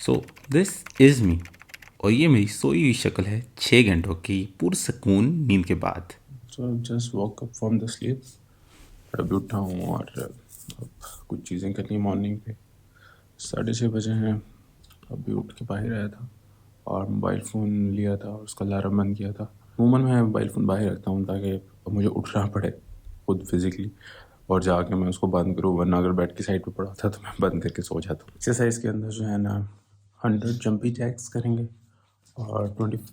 So this is me, और ये मेरी सोई हुई शक्ल है 6 घंटों की पुरसकून नींद के बाद। So just walk up from the sleep. अभी उठा हूँ और अब कुछ चीज़ें करनी है मॉर्निंग पे। 6:30 बजे हैं। अभी उठ के बाहर आया था और मोबाइल फ़ोन लिया था और उसका अलार्म बंद किया था। अमूमन मैं मोबाइल फ़ोन बाहर रखता हूँ ताकि मुझे उठना पड़े खुद फिज़िकली और जाके मैं उसको बंद करूँ, वरना अगर बेड की साइड पे पड़ा था तो मैं बंद करके सो जाता हूँ। एक्सरसाइज के अंदर जो है ना 100 जंपी जैक्स करेंगे और 25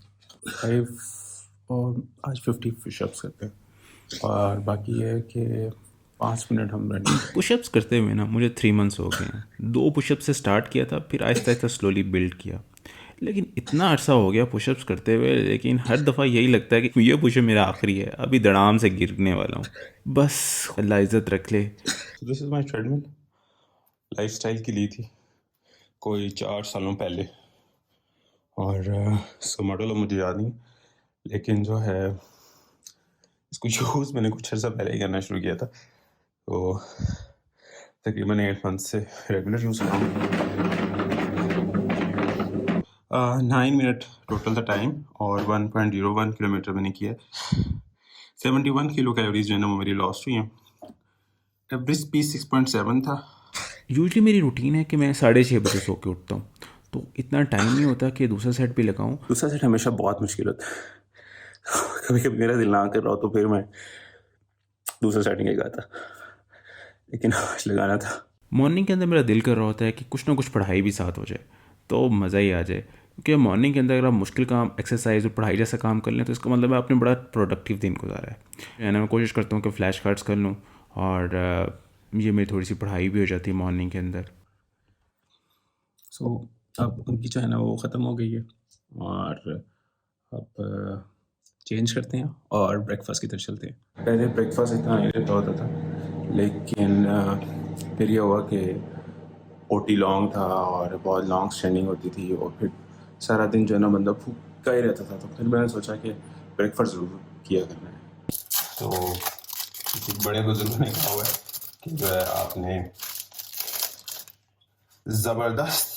और आज 50 पुशअप्स करते हैं और बाकी ये है कि 5 मिनट हम रनिंग करेंगे। पुशअप्स करते हुए ना मुझे 3 मंथ्स हो गए हैं। 2 पुशअप से स्टार्ट किया था, फिर आहिस्ता आहिस्ता स्लोली बिल्ड किया। लेकिन इतना अरसा हो गया पुशअप्स करते हुए, लेकिन हर दफ़ा यही लगता है कि ये पुशअप मेरा आखिरी है, अभी धड़ाम से गिरने वाला हूँ। बस अल्लाह इज़्ज़त रख ले। This is my treadmill. Lifestyle की ली थी कोई 4 सालों पहले और इसका मॉडल मुझे याद नहीं, लेकिन जो है इसको यूज़ मैंने कुछ अर्सा पहले ही करना शुरू किया था, तो तकरीबन 8 मंथ से रेगुलर यूज़ कर रहा हूँ। 9 मिनट टोटल था टाइम और 1.01 किलोमीटर मैंने किया। 71 किलो कैलोरीज जो है ना वो मेरी लॉस हुई हैं। एवरेज स्पीड 6.7 था। यूजली मेरी रूटीन है कि मैं 6:30 बजे सो के उठता हूँ, तो इतना टाइम नहीं होता कि दूसरा सेट भी लगाऊँ। दूसरा सेट हमेशा बहुत मुश्किल होता है। कभी कभी मेरा दिल ना कर रहा हो तो फिर मैं दूसरा सेट नहीं लगाता, लेकिन आज लगाना था। मॉर्निंग के अंदर मेरा दिल कर रहा होता है कि कुछ ना कुछ पढ़ाई भी साथ हो जाए, तो मज़ा ही आ जाए। क्योंकि मॉर्निंग के अंदर अगर आप मुश्किल काम, एक्सरसाइज और पढ़ाई जैसा काम कर लें, तो इसका मतलब है आपने बड़ा प्रोडक्टिव दिन गुजारा है ना। मैं कोशिश करता हूँ कि फ़्लैश कार्ड्स कर लूँ, और ये मेरी थोड़ी सी पढ़ाई भी हो जाती है मॉर्निंग के अंदर। सो अब उनकी जो है ना वो ख़त्म हो गई है और अब चेंज करते हैं और ब्रेकफास्ट की तरफ चलते हैं। पहले ब्रेकफास्ट इतना नहीं लेता होता था, लेकिन फिर ये हुआ कि ओटी लॉन्ग था और बहुत लॉन्ग स्टैंडिंग होती थी और फिर सारा दिन जो है ना बंदा भूखा ही रहता था, तो फिर मैंने सोचा कि ब्रेकफास्ट ज़रूर किया करना है। तो किसी बड़े बुजुर्ग ने कहा हुआ है कि जो है आपने ज़बरदस्त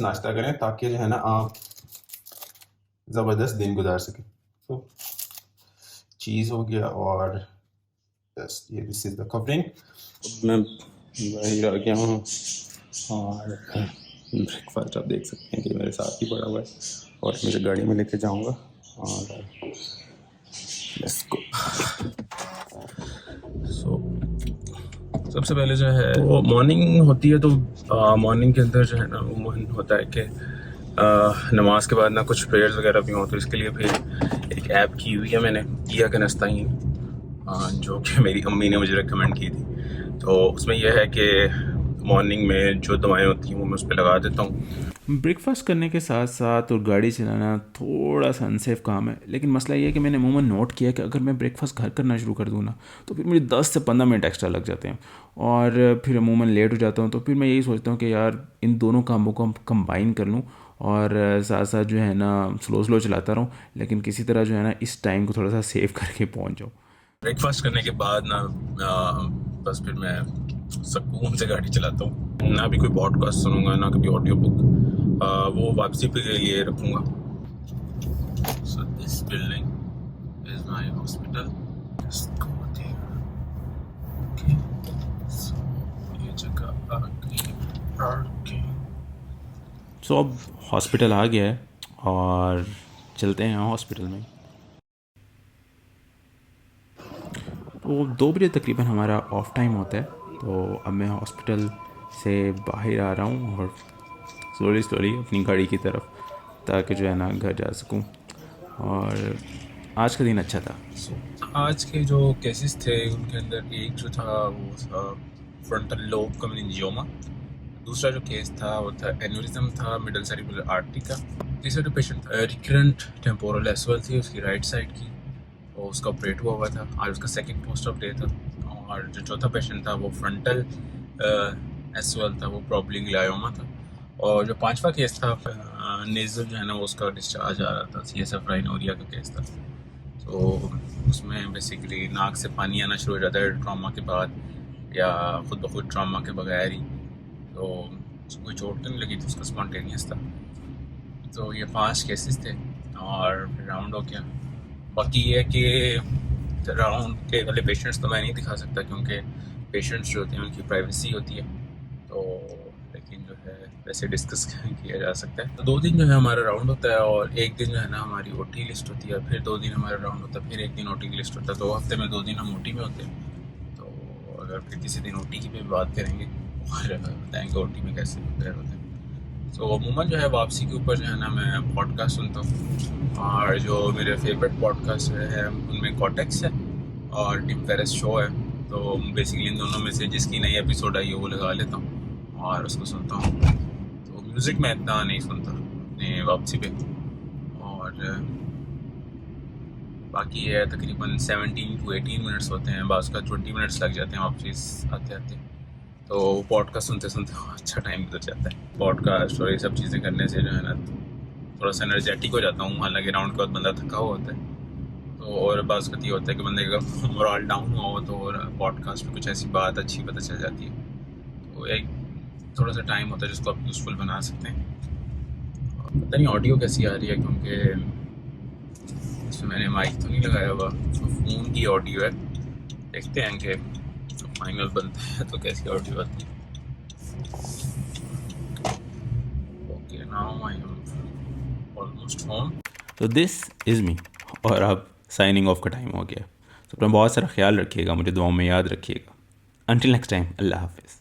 नाश्ता करें ताकि जो है ना आप ज़बरदस्त दिन गुजार सकें। तो चीज़ हो गया और बस ये दिस इज़ द कवरिंग। मैं बाहर आ गया हूँ और ब्रेकफास्ट आप देख सकते हैं कि मेरे साथ ही पड़ा हुआ है और मुझे गाड़ी में लेके जाऊँगा और लेट्स गो। सो सबसे पहले जो है वो मॉर्निंग होती है, तो मॉर्निंग के अंदर जो है ना वो मन होता है कि नमाज के बाद ना कुछ प्रेयर्स वगैरह भी हों, तो इसके लिए फिर एक ऐप की हुई है मैंने, किया का नस्ताइन, जो कि मेरी अम्मी ने मुझे रिकमेंड की थी। तो उसमें यह है कि मॉर्निंग में जो दवाएं होती हैं वो मैं उस पर लगा देता हूँ। ब्रेकफास्ट करने के साथ साथ और गाड़ी चलाना थोड़ा सा अनसेफ काम है, लेकिन मसला ये है कि मैंने अमूमन नोट किया कि अगर मैं ब्रेकफास्ट घर करना शुरू कर दूँ ना, तो फिर मुझे 10 से 15 मिनट एक्स्ट्रा लग जाते हैं और फिर अमूमन लेट हो जाता हूँ। तो फिर मैं यही सोचता हूँ कि यार इन दोनों कामों को हम कंबाइन कर लूँ और साथ साथ जो है ना स्लो स्लो चलाता रहूँ, लेकिन किसी तरह जो है ना इस टाइम को थोड़ा सा सेव करके पहुँच जाऊँ। ब्रेकफास्ट करने के बाद ना बस फिर मैं सुकून से गाड़ी चलाता हूँ, ना भी कोई पॉडकास्ट सुनूंगा ना कभी ऑडियो बुक, वो वापसी पे के लिए रखूँगा। So this building is my hospital. Okay, so ये जगह आ गई पार्किंग। सो अब हॉस्पिटल आ गया है और चलते हैं हॉस्पिटल में। तो 2 बजे तकरीबन हमारा ऑफ टाइम होता है, तो अब मैं हॉस्पिटल से बाहर आ रहा हूँ और स्लोली स्लोली अपनी गाड़ी की तरफ, ताकि जो है ना घर जा सकूँ। और आज का दिन अच्छा था। आज के जो केसेस थे उनके अंदर एक जो था वो था फ्रंटल लोब का मेनिंजियोमा। दूसरा जो केस था वो था एन्यूरिज्म था मिडल सेरिब्रल आर्टरी का। तीसरा जो पेशेंट था रिकरेंट टेम्पोरल एसवल थी उसकी राइट साइड की, और उसका ऑपरेट हुआ था। आज उसका सेकंड पोस्ट ऑफ डे था। और जो चौथा पेशेंट था वो फ्रंटल एसवल था, वो प्रॉब्ली ग्लायोमा था। और जो पांचवा केस था नेजल जो है ना वो उसका डिस्चार्ज आ रहा था, CSF राइनोरिया का केस था। तो उसमें बेसिकली नाक से पानी आना शुरू हो जाता है ट्रॉमा के बाद या खुद ब खुद ट्रॉमा के बगैर ही। तो उसको कोई चोट तो नहीं लगी थी, उसका स्पॉन्टेनियस था। तो ये 5 केसेस थे और राउंड हो गया। बाकी ये है कि राउंड के वाले पेशेंट्स तो मैं नहीं दिखा सकता, क्योंकि पेशेंट्स जो होते हैं उनकी प्राइवेसी होती है। तो लेकिन जो है वैसे डिस्कस किया जा सकता है। तो 2 दिन जो है हमारा राउंड होता है, और एक दिन जो है ना हमारी ओटी लिस्ट होती है, फिर 2 दिन हमारा राउंड होता है, फिर एक दिन ओटी की लिस्ट होता है। 2 हफ्ते में 2 दिन हम ओटी में होते हैं। तो अगर फिर किसी दिन ओटी की भी बात करेंगे और बताएंगे ओटी में कैसे प्रिपेयर होते हैं। तो अमूमन जो है वापसी के ऊपर जो है ना मैं पॉडकास्ट सुनता हूँ, और जो मेरे फेवरेट पॉडकास्ट है उनमें कॉटेक्स है और टिम फेरिस शो है। तो बेसिकली इन दोनों में से जिसकी नई एपिसोड आई है वो लगा लेता हूँ और उसको सुनता हूँ। तो म्यूज़िक मैं इतना नहीं सुनता अपने वापसी पे। और बाकी है तकरीबन 17 to 18 मिनट्स होते हैं, बाज़ का 20 मिनट्स लग जाते हैं वापस आते आते। तो पॉडकास्ट सुनते सुनते अच्छा टाइम गुजर जाता है। पॉडकास्ट और ये सब चीज़ें करने से जो है ना थोड़ा सा एनर्जेटिक हो जाता हूँ, हालांकि राउंड के बाद बंदा थका हुआ होता है। तो और बाज़ कती होता है कि बंदे का मोरल डाउन हुआ हो तो पॉडकास्ट में कुछ ऐसी बात अच्छी पता चल जाती है। तो एक थोड़ा सा टाइम होता है जिसको आप यूज़फुल बना सकते हैं। पता नहीं ऑडियो कैसी आ रही है, क्योंकि इसमें मैंने माइक तो नहीं लगाया हुआ, तो फ़ोन की ऑडियो है। देखते हैं कि फाइनल बनता है तो कैसी ऑडियो आती है। Okay, now I am almost home. तो दिस इज़ मी, और अब साइनिंग ऑफ का टाइम हो गया। तो अपना बहुत सारा ख्याल रखिएगा, मुझे दुआओं में याद रखिएगा। अंटिल नेक्स्ट टाइम, अल्लाह हाफिज़।